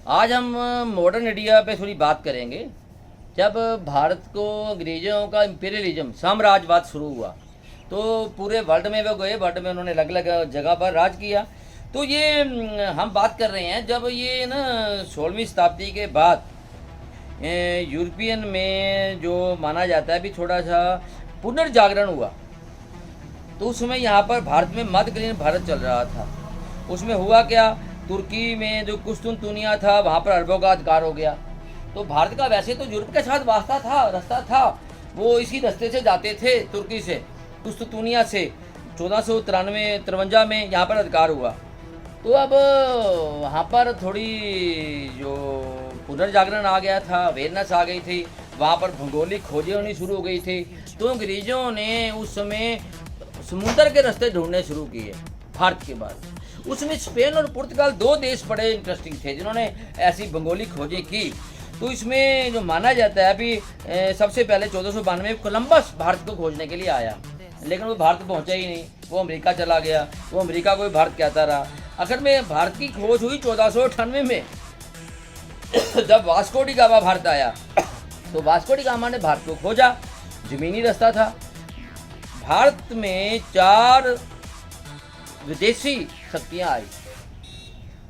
आज हम modern India पे थोड़ी बात करेंगे। जब भारत को अंग्रेज़ों का इम्पीरियलिज्म साम्राज्यवाद शुरू हुआ तो पूरे वर्ल्ड में वो गए, वर्ल्ड में उन्होंने अलग अलग जगह पर राज किया। तो ये हम बात कर रहे हैं जब ये ना 16वीं शताब्दी के बाद यूरोपियन में जो माना जाता है भी थोड़ा सा पुनर्जागरण हुआ। तो उस समय यहाँ पर भारत में मध्यकालीन भारत चल रहा था। उसमें हुआ क्या, तुर्की में जो कुस्तुनतुनिया था वहाँ पर अरबों का अधिकार हो गया। तो भारत का वैसे तो यूरोप के साथ वास्ता था, रास्ता था, वो इसी रास्ते से जाते थे, तुर्की से, कुस्तुनतुनिया से 1493 में यहाँ पर अधिकार हुआ। तो अब वहाँ पर थोड़ी जो पुनर्जागरण आ गया था, अवेयरनेस आ गई थी, वहाँ पर भौगोलिक खोजें होनी शुरू हो गई थी। तो अंग्रेज़ों ने उस समय समुंदर के रास्ते ढूंढने शुरू किए भारत के बाद। उसमें स्पेन और पुर्तगाल दो देश बड़े इंटरेस्टिंग थे जिन्होंने ऐसी भौगोलिक खोजें की। तो इसमें जो माना जाता है अभी सबसे पहले 1492 में कोलंबस भारत को खोजने के लिए आया, लेकिन वो भारत पहुंचा ही नहीं, वो अमेरिका चला गया। वो अमेरिका को भी भारत कहता रहा। आखिर में भारत की खोज हुई 1498 में जब वास्को डी गामा भारत आया। तो वास्को डी गामा ने भारत को खोजा, जमीनी रास्ता था। भारत में 4 विदेशी शक्तियाँ आई।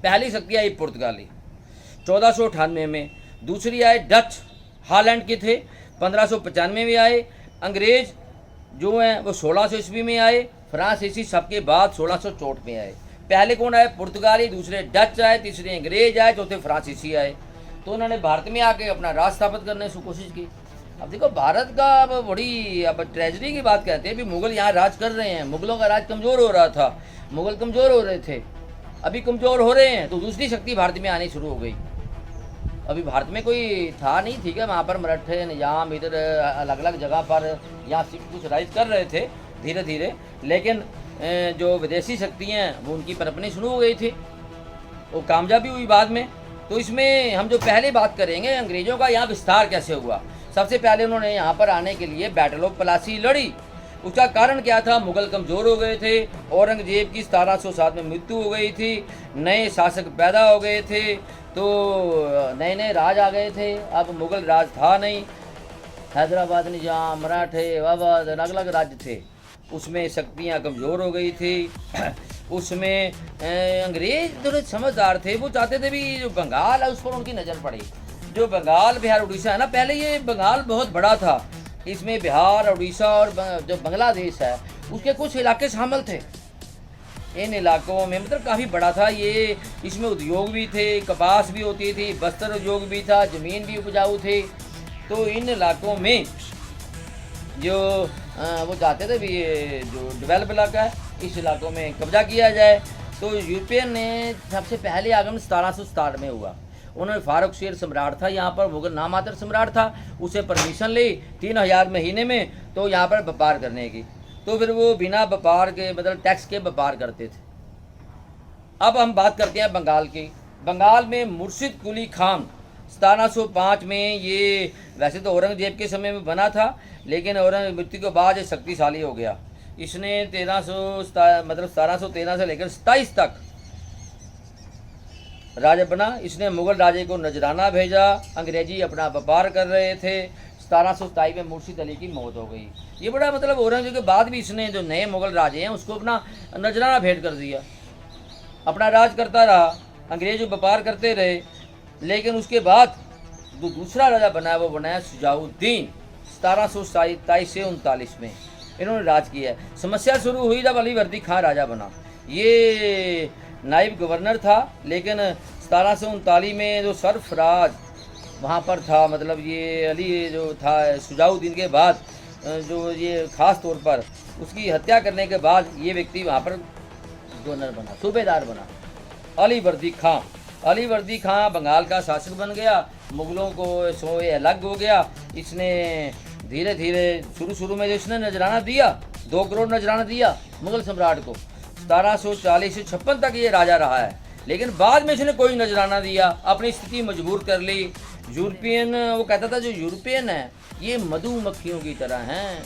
पहली शक्ति आई पुर्तगाली 1498 में, दूसरी आए डच, हॉलैंड के थे, 1595 में आए। अंग्रेज जो हैं वो 1600 ईस्वी में आए। फ्रांसीसी सबके बाद 1664 में आए। पहले कौन आए? पुर्तगाली, दूसरे डच आए, तीसरे अंग्रेज आए, चौथे फ्रांसीसी आए। तो उन्होंने भारत में आके अपना राज स्थापित करने की कोशिश की। अब देखो भारत का अब बड़ी अब ट्रेजडी की बात कहते हैं, अभी मुगल यहाँ राज कर रहे हैं। मुगलों का राज कमज़ोर हो रहा था, मुगल कमज़ोर हो रहे थे, अभी कमज़ोर हो रहे हैं। तो दूसरी शक्ति भारत में आनी शुरू हो गई। अभी भारत में कोई था नहीं, ठीक है, वहाँ पर मराठे निजाम इधर अलग अलग जगह पर यहाँ कुछ राइज कर रहे थे धीरे धीरे, लेकिन जो विदेशी शक्तियाँ वो उनकी पनपनी शुरू हो गई थी, वो कामयाब भी हुई बाद में। तो इसमें हम जो पहले बात करेंगे अंग्रेज़ों का यहाँ विस्तार कैसे हुआ। सबसे पहले उन्होंने यहाँ पर आने के लिए बैटल ऑफ प्लासी लड़ी। उसका कारण क्या था? मुगल कमज़ोर हो गए थे, औरंगजेब की 1707 में मृत्यु हो गई थी, नए शासक पैदा हो गए थे, तो नए नए राज आ गए थे। अब मुगल राज था नहीं, हैदराबाद निजाम, मराठे, अवध, अलग अलग राज्य थे, उसमें शक्तियाँ कमज़ोर हो गई थी। उसमें अंग्रेज थोड़े समझदार थे, वो चाहते थे भी जो बंगाल है उस पर उनकी नज़र पड़ी। जो बंगाल, बिहार, उड़ीसा है ना, पहले ये बंगाल बहुत बड़ा था, इसमें बिहार, उड़ीसा और जो बांग्लादेश है उसके कुछ इलाके शामिल थे। इन इलाकों में मतलब काफ़ी बड़ा था ये, इसमें उद्योग भी थे, कपास भी होती थी, बस्तर उद्योग भी था, ज़मीन भी उपजाऊ थी। तो इन इलाकों में जो वो चाहते थे भी ये जो डेवलप इलाका है इस इलाकों में कब्जा किया जाए। तो यूरोपियन ने सबसे पहले आगमन 1767 में हुआ। उन्होंने फारूक शेर सम्राट था यहाँ पर, मुगल नामात्र सम्राट था, उसे परमिशन ली 3000 महीने में तो यहाँ पर व्यापार करने की। तो फिर वो बिना व्यापार के मतलब टैक्स के व्यापार करते थे। अब हम बात करते हैं बंगाल की। बंगाल में मुर्शिद कुली खान 1705 में, ये वैसे तो औरंगजेब के समय में बना था, लेकिन औरंगजेब मृत्यु के बाद ये शक्तिशाली हो गया। इसने 1713 से लेकर 27 तक राजा बना। इसने मुगल राजे को नजराना भेजा, अंग्रेजी अपना व्यापार कर रहे थे। 1727 में मुर्शिद अली की मौत हो गई। ये बड़ा मतलब औरंगजेब के बाद भी इसने जो नए मुगल राजे हैं उसको अपना नजराना भेंट कर दिया, अपना राज करता रहा, अंग्रेज व्यापार करते रहे। लेकिन उसके बाद जो दूसरा राजा बनाया वो बनाया शुजाउद्दीन 1727 से 39 में इन्होंने राज किया है। समस्या शुरू हुई जब अली वर्दी खान राजा बना। ये नाइब गवर्नर था, लेकिन 1739 में जो सरफराज वहाँ पर था, मतलब ये अली जो था शुजाउद्दीन के बाद जो ये ख़ास तौर पर उसकी हत्या करने के बाद ये व्यक्ति वहाँ पर गवर्नर बना, सूबेदार बना, अली वर्दी खां। अली वर्दी खां बंगाल का शासक बन गया, मुग़लों को सोए अलग हो गया। इसने धीरे धीरे शुरू में जो इसने नजराना दिया, 2 करोड़ नजराना दिया मुग़ल सम्राट को। 1740 से 56 तक ये राजा रहा है, लेकिन बाद में इसने कोई नजराना दिया, अपनी स्थिति मजबूर कर ली। यूरोपियन, वो कहता था जो यूरोपियन है ये मधुमक्खियों की तरह हैं,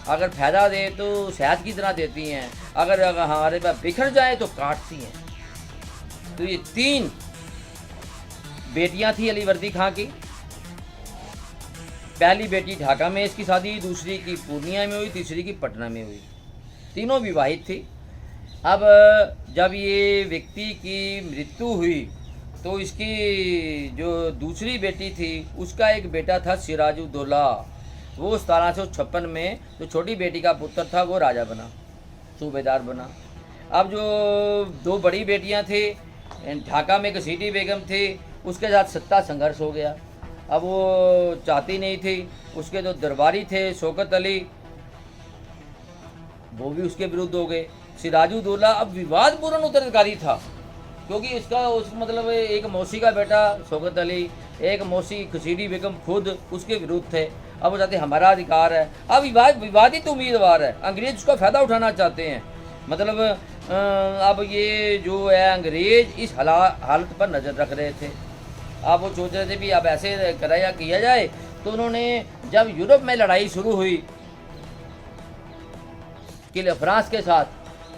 अगर फ़ायदा दे तो शहद की तरह देती हैं, अगर हमारे पास बिखर जाए तो काटती हैं। तो ये 3 बेटियां थी अलीवर्दी खां की। पहली बेटी ढाका में इसकी शादी, दूसरी की पूर्णिया में हुई, तीसरी की पटना में हुई। तीनों विवाहित थी। अब जब ये व्यक्ति की मृत्यु हुई तो इसकी जो दूसरी बेटी थी उसका एक बेटा था सिराजुद्दौला। वो 1756 में जो छोटी बेटी का पुत्र था वो राजा बना, सूबेदार बना। अब जो दो बड़ी बेटियां थी, ढाका में घसीटी बेगम थी, उसके साथ सत्ता संघर्ष हो गया। अब वो चाहती नहीं थी। उसके जो दरबारी थे शौकत अली, वो भी उसके विरुद्ध हो गए। सिराजुद्दौला अब विवादपूर्ण उत्तराधिकारी था, क्योंकि इसका उस मतलब एक मौसी का बेटा शौकत अली, एक मौसी घसीटी बेगम खुद उसके विरुद्ध थे। अब वो चाहते हमारा अधिकार है। अब विवादित उम्मीदवार है, अंग्रेज उसका फ़ायदा उठाना चाहते हैं। मतलब अब ये जो है अंग्रेज इस हालत पर नज़र रख रहे थे। अब वो सोच रहे थे भी अब ऐसे कराया किया जाए। तो उन्होंने जब यूरोप में लड़ाई शुरू हुई किले फ्रांस के साथ,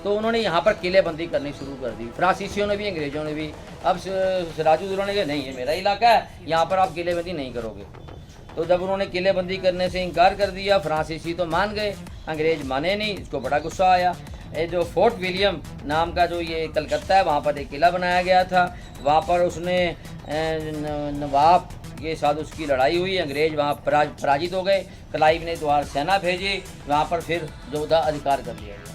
तो उन्होंने यहाँ पर किलेबंदी करनी शुरू कर दी, फ्रांसीसियों ने भी अंग्रेज़ों ने भी। अब सिराजुद्दौला ने कहा नहीं, ये मेरा इलाका है, यहाँ पर आप किलेबंदी नहीं करोगे। तो जब उन्होंने किलेबंदी करने से इनकार कर दिया, फ्रांसीसी तो मान गए, अंग्रेज माने नहीं। इसको बड़ा गुस्सा आया। ये जो फोर्ट विलियम नाम का जो ये कलकत्ता है, वहाँ पर एक किला बनाया गया था। वहाँ पर उसने नवाब के साथ उसकी लड़ाई हुई, अंग्रेज वहाँ पराजित हो गए। क्लाइव ने दोबारा सेना भेजी, वहाँ पर फिर जोधा अधिकार कर लिया गया।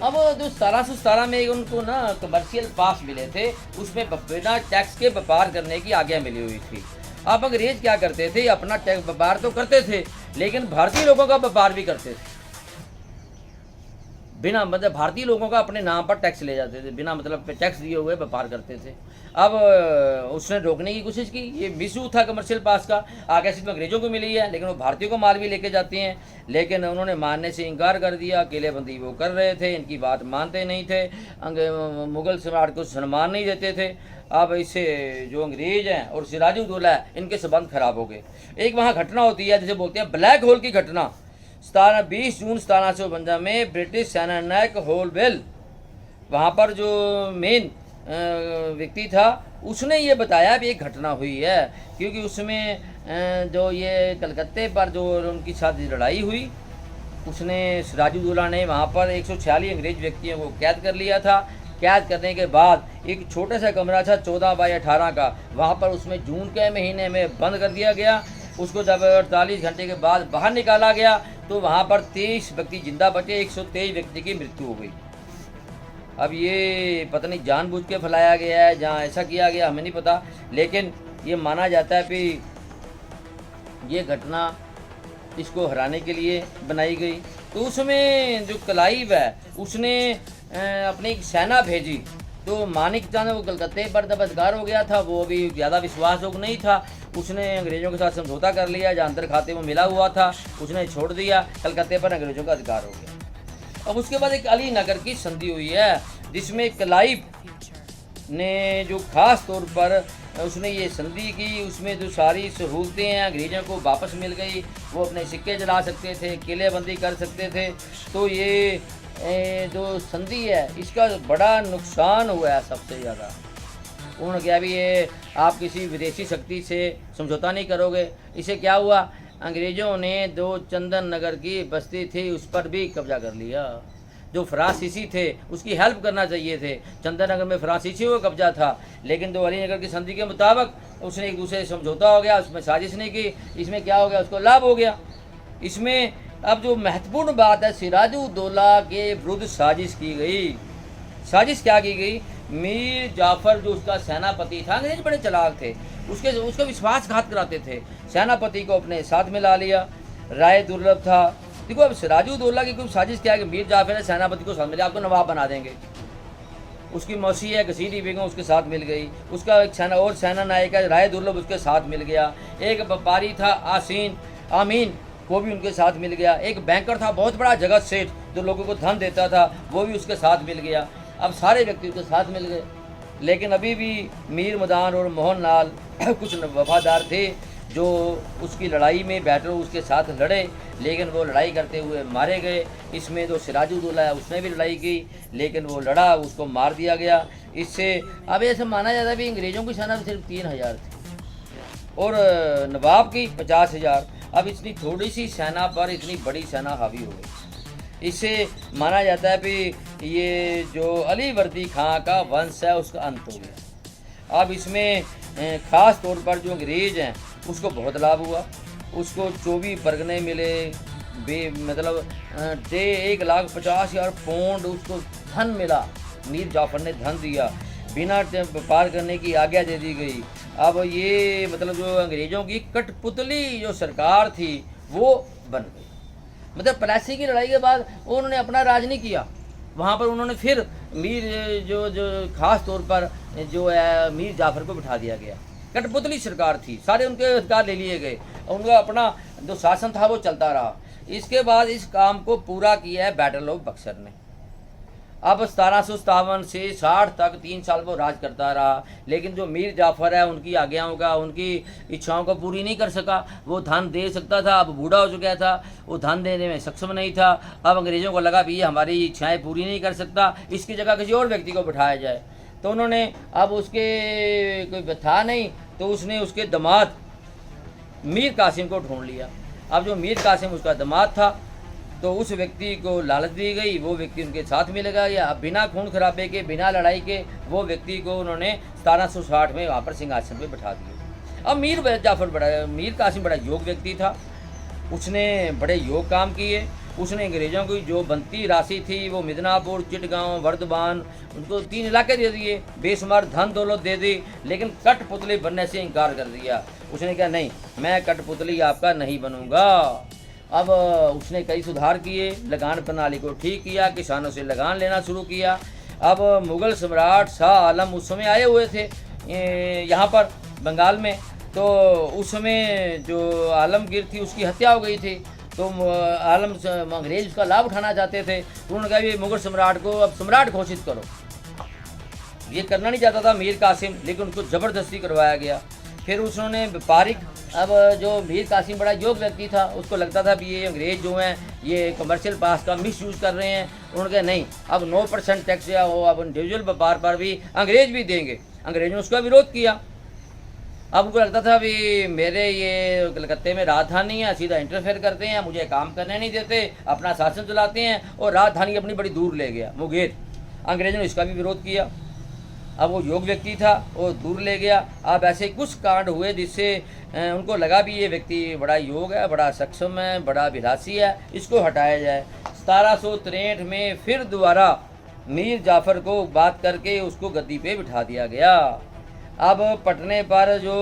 अब जो 1717 में उनको ना कमर्शियल पास मिले थे, उसमें बिना टैक्स के व्यापार करने की आज्ञा मिली हुई थी। अब अंग्रेज क्या करते थे, अपना टैक्स व्यापार तो करते थे, लेकिन भारतीय लोगों का व्यापार भी करते थे। बिना मतलब भारतीय लोगों का अपने नाम पर टैक्स ले जाते थे, बिना मतलब टैक्स दिए हुए व्यापार करते थे। अब उसने रोकने की कोशिश की। ये मिसयूज था कमर्शियल पास का। आगे सिर्फ अंग्रेजों को मिली है, लेकिन वो भारतीयों को माल भी लेके जाते हैं। लेकिन उन्होंने मानने से इनकार कर दिया। किलेबंदी वो कर रहे थे, इनकी बात मानते नहीं थे, मुगल सम्राट को सम्मान नहीं देते थे। अब इससे जो अंग्रेज हैं और सिराजुद्दौला है, इनके संबंध खराब हो गए। एक वहाँ घटना होती है जिसे बोलते हैं ब्लैक होल की घटना। 20 जून 1752 में ब्रिटिश सेनानायक होलवेल, वहाँ पर जो मेन व्यक्ति था, उसने ये बताया भी एक घटना हुई है। क्योंकि उसमें जो ये कलकत्ते पर जो उनकी साथ लड़ाई हुई, उसने सिराजुद्दौला ने वहाँ पर 146 अंग्रेज व्यक्तियों को कैद कर लिया था। कैद करने के बाद एक छोटा सा कमरा था 14 बाई 18 का, वहाँ पर उसमें जून के महीने में बंद कर दिया गया। उसको जब 48 घंटे के बाद बाहर निकाला गया तो वहाँ पर 23 व्यक्ति जिंदा बचे, 123 व्यक्ति की मृत्यु हो गई। अब ये पता नहीं जानबूझ के फैलाया गया है, जहाँ ऐसा किया गया हमें नहीं पता, लेकिन ये माना जाता है कि ये घटना इसको हराने के लिए बनाई गई। तो उसमें जो क्लाइव है उसने अपनी एक सेना भेजी। तो मानिक चंद वो कलकत्ते पर जब अधिकार हो गया था, वो भी ज़्यादा विश्वासयोग्य नहीं था। उसने अंग्रेज़ों के साथ समझौता कर लिया, जहाँ अंतर खाते में मिला हुआ था उसने छोड़ दिया। कलकत्ते पर अंग्रेज़ों का अधिकार हो गया। अब उसके बाद एक अली नगर की संधि हुई है, जिसमें क्लाइव ने जो खास तौर पर उसने ये संधि की, उसमें जो सारी सहूलतें हैं अंग्रेज़ों को वापस मिल गई। वो अपने सिक्के जला सकते थे, किलेबंदी कर सकते थे। तो ये जो संधि है इसका बड़ा नुकसान हुआ है सबसे ज़्यादा। उन्होंने कहा भी ये आप किसी विदेशी शक्ति से समझौता नहीं करोगे। इससे क्या हुआ, अंग्रेज़ों ने जो चंदन नगर की बस्ती थी उस पर भी कब्जा कर लिया। जो फ्रांसीसी थे उसकी हेल्प करना चाहिए थे। चंदन नगर में फ्रांसीसियों का कब्जा था, लेकिन जो अली नगर की संधि के मुताबिक उसने एक दूसरे से समझौता हो गया, उसमें साजिश नहीं की। इसमें क्या हो गया, उसको लाभ हो गया। इसमें अब जो महत्वपूर्ण बात है, सिराजुद्दौला के विरुद्ध साजिश की गई। साजिश क्या की गई, मीर जाफर जो उसका सेनापति था, अंग्रेज बड़े चालाक थे, उसका विश्वासघात कराते थे। सेनापति को अपने साथ मिला लिया। राय दुर्लभ था। देखो अब सिराजुद्दौला की कोई साजिश क्या है कि मीर जाफर ने सेनापति को साथ मिला, आपको नवाब बना देंगे। उसकी मौसी है घसीटी बेगम उसके साथ मिल गई। उसका एक सेना नायक है राय दुर्लभ, उसके साथ मिल गया। एक व्यापारी था आमीन, वो भी उनके साथ मिल गया। एक बैंकर था बहुत बड़ा जगत सेठ, जो लोगों को धन देता था, वो भी उसके साथ मिल गया। अब सारे व्यक्ति उसके साथ मिल गए। लेकिन अभी भी मीर मदान और मोहन लाल कुछ वफादार थे जो उसकी लड़ाई में बैटल उसके साथ लड़े, लेकिन वो लड़ाई करते हुए मारे गए। इसमें जो सिराजुद्दौला है उसने भी लड़ाई की, लेकिन वो लड़ा, उसको मार दिया गया। इससे अब ऐसा माना जाता है कि अंग्रेज़ों की सेना सिर्फ 3000 थी और नवाब की 50,000। अब इतनी थोड़ी सी सेना पर इतनी बड़ी सेना हावी हो गई। इससे माना जाता है कि ये जो अली वर्दी खां का वंश है उसका अंत हो गया। अब इसमें ख़ास तौर पर जो अंग्रेज़ हैं उसको बहुत लाभ हुआ। उसको 24 परगने मिले, मतलब 1,50,000 पाउंड उसको धन मिला। मीर जाफ़र ने धन दिया, बिना व्यापार करने की आज्ञा दे दी गई। अब ये मतलब जो अंग्रेज़ों की कठपुतली जो सरकार थी वो बन गई। मतलब प्लासी की लड़ाई के बाद उन्होंने अपना राज नहीं किया, वहाँ पर उन्होंने फिर मीर जो ख़ास तौर पर जो है मीर जाफ़र को बिठा दिया गया। कठपुतली सरकार थी, सारे उनके अधिकार ले लिए गए, उनका अपना जो शासन था वो चलता रहा। इसके बाद इस काम को पूरा किया है बैटल ऑफ बक्सर ने। अब 1757 से 60 तक 3 साल वो राज करता रहा, लेकिन जो मीर जाफ़र है उनकी आज्ञाओं का, उनकी इच्छाओं को पूरी नहीं कर सका। वो धन दे सकता था, अब बूढ़ा हो चुका था, वो धन देने में सक्षम नहीं था। अब अंग्रेज़ों को लगा भी ये हमारी इच्छाएं पूरी नहीं कर सकता, इसकी जगह किसी और व्यक्ति को बिठाया जाए। तो उन्होंने, अब उसके कोई था नहीं, तो उसने उसके दामाद मीर कासिम को ढूंढ लिया। अब जो मीर कासिम उसका दामाद था, तो उस व्यक्ति को लालच दी गई, वो व्यक्ति उनके साथ मिलेगा, या बिना खून खराबे के, बिना लड़ाई के वो व्यक्ति को उन्होंने 1760 में वहाँ पर सिंहासन पे बिठा दिया। अब मीर कासिम बड़ा योग व्यक्ति था, उसने बड़े योग काम किए। उसने अंग्रेज़ों की जो बनती राशि थी वो मिदनापुर, चिटगांव, वर्धमान, उनको 3 इलाके दे दिए, बेशुमार धन दौलत दे दी, लेकिन कठपुतली बनने से इनकार कर दिया। उसने कहा नहीं, मैं कठपुतली आपका नहीं बनूंगा। अब उसने कई सुधार किए, लगान प्रणाली को ठीक किया, किसानों से लगान लेना शुरू किया। अब मुग़ल सम्राट शाह आलम उस समय आए हुए थे यहाँ पर बंगाल में, तो उस समय जो आलमगीर थी उसकी हत्या हो गई थी। तो अंग्रेज़ उसका लाभ उठाना चाहते थे, तो उन्होंने कहा ये मुग़ल सम्राट को अब सम्राट घोषित करो। ये करना नहीं चाहता था मीर कासिम, लेकिन उनको ज़बरदस्ती करवाया गया। फिर उन्होंने व्यापारिक, अब जो मीर कासिम बड़ा योग व्यक्ति था, उसको लगता था कि ये अंग्रेज़ जो हैं ये कमर्शियल पास का मिस यूज़ कर रहे हैं। उन्होंने कहा नहीं, अब 9% टैक्स या वो अब इंडिविजुअल व्यापार पर भी अंग्रेज़ भी देंगे। अंग्रेज़ों ने उसका विरोध किया। अब उनको लगता था भी मेरे ये कलकत्ते में राजधानी है, सीधा इंटरफेयर करते हैं, मुझे काम करने नहीं देते, अपना शासन चलाते हैं, और राजधानी अपनी बड़ी दूर ले गया मुंगेर। अंग्रेज़ों ने इसका भी विरोध किया। अब वो योग व्यक्ति था, वो दूर ले गया। अब ऐसे कुछ कांड हुए जिससे उनको लगा भी ये व्यक्ति बड़ा योग है, बड़ा सक्षम है, बड़ा विलासी है, इसको हटाया जाए। 1763 में फिर दोबारा मीर जाफ़र को बात करके उसको गद्दी पे बिठा दिया गया। अब पटने पर जो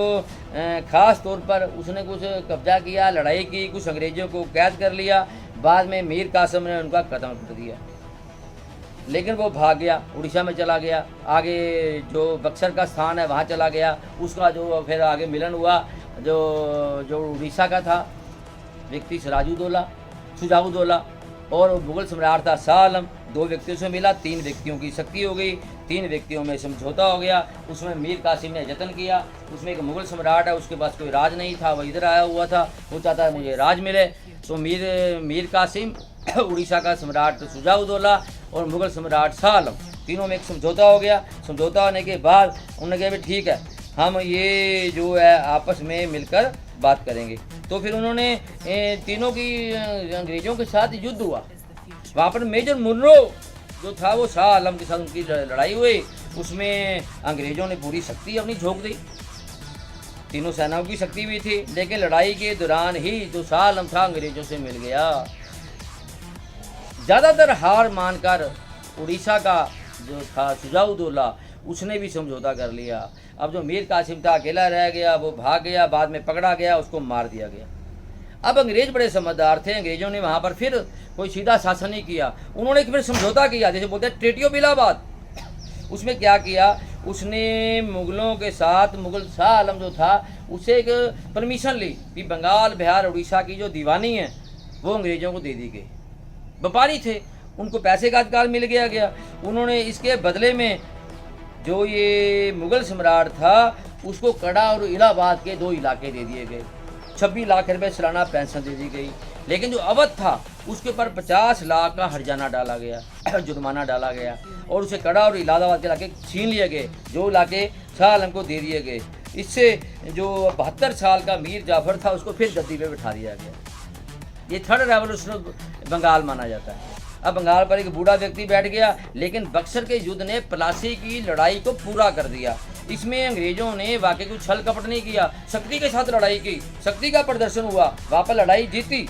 ख़ास तौर पर उसने कुछ कब्जा किया, लड़ाई की, कुछ अंग्रेज़ों को कैद कर लिया। बाद में मीर कासिम ने उनका कदम कर दिया, लेकिन वो भाग गया, उड़ीसा में चला गया। आगे जो बक्सर का स्थान है वहाँ चला गया। उसका जो फिर आगे मिलन हुआ जो उड़ीसा का था व्यक्ति सुजाउद्दौला और मुग़ल सम्राट था शाह आलम। 2 व्यक्तियों से मिला, 3 व्यक्तियों की शक्ति हो गई, 3 व्यक्तियों में समझौता हो गया। उसमें मीर कासिम ने यत्न किया। उसमें एक मुग़ल सम्राट है, उसके पास कोई राज नहीं था, वह इधर आया हुआ था, वो चाहता है मुझे राज मिले। तो मीर कासिम, उड़ीसा का सम्राट सुजाउद्दौला और मुग़ल सम्राट शाह आलम, तीनों में एक समझौता हो गया। समझौता होने के बाद उन्होंने कहा भी ठीक है, हम ये जो है आपस में मिलकर बात करेंगे। तो फिर उन्होंने तीनों की अंग्रेज़ों के साथ युद्ध हुआ। वहाँ पर मेजर मुनरो जो था वो शाह आलम के साथ उनकी लड़ाई हुई। उसमें अंग्रेज़ों ने पूरी शक्ति अपनी झोंक दी, तीनों सेनाओं की शक्ति भी थी, लेकिन लड़ाई के दौरान ही जो शाह आलम था अंग्रेज़ों से मिल गया। ज़्यादातर हार मानकर उड़ीसा का जो था सुजाउद्दौला, उसने भी समझौता कर लिया। अब जो मीर कासिम था अकेला रह गया, वो भाग गया, बाद में पकड़ा गया, उसको मार दिया गया। अब अंग्रेज़ बड़े समझदार थे, अंग्रेज़ों ने वहाँ पर फिर कोई सीधा शासन नहीं किया, उन्होंने फिर समझौता किया, जैसे बोलते हैं ट्रीटी ऑफ इलाहाबाद। उसमें क्या किया, उसने मुग़लों के साथ, मुग़ल शाह आलम जो था उससे एक परमिशन ली कि बंगाल, बिहार, उड़ीसा की जो दीवानी है वो अंग्रेज़ों को दे दी गई। व्यापारी थे, उनको पैसे का अधिकार मिल गया। उन्होंने इसके बदले में जो ये मुग़ल सम्राट था उसको कड़ा और इलाहाबाद के 2 इलाके दे दिए गए। 26 लाख रुपए सालाना पेंशन दे दी गई। लेकिन जो अवध था उसके ऊपर 50 लाख का हर्जाना डाला गया, जुर्माना डाला गया, और उसे कड़ा और इलाहाबाद के इलाके छीन लिए गए, जो इलाके शाह आलम को दे दिए गए। इससे जो 72 साल का मीर जाफर था उसको फिर गद्दी पे बिठा दिया गया। ये थर्ड रेवोल्यूशन बंगाल माना जाता है। अब बंगाल पर एक बूढ़ा व्यक्ति बैठ गया, लेकिन बक्सर के युद्ध ने प्लासी की लड़ाई को पूरा कर दिया। इसमें अंग्रेजों ने वाकई कुछ छल कपट नहीं किया, शक्ति के साथ लड़ाई की, शक्ति का प्रदर्शन हुआ, वहाँ पर लड़ाई जीती।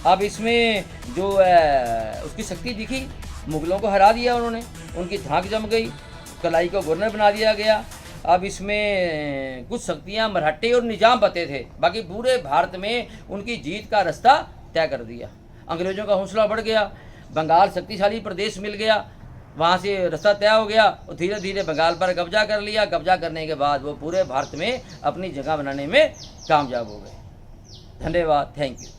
अब इसमें जो उसकी शक्ति दिखी, मुगलों को हरा दिया उन्होंने, उनकी धाक जम गई, कलाई को गवर्नर बना दिया गया। अब इसमें कुछ शक्तियाँ मराठे और निजाम बते थे, बाकी पूरे भारत में उनकी जीत का रास्ता तय कर दिया। अंग्रेजों का हौसला बढ़ गया, बंगाल शक्तिशाली प्रदेश मिल गया, वहाँ से रास्ता तय हो गया और धीरे धीरे बंगाल पर कब्जा कर लिया। कब्जा करने के बाद वो पूरे भारत में अपनी जगह बनाने में कामयाब हो गए। धन्यवाद, थैंक यू।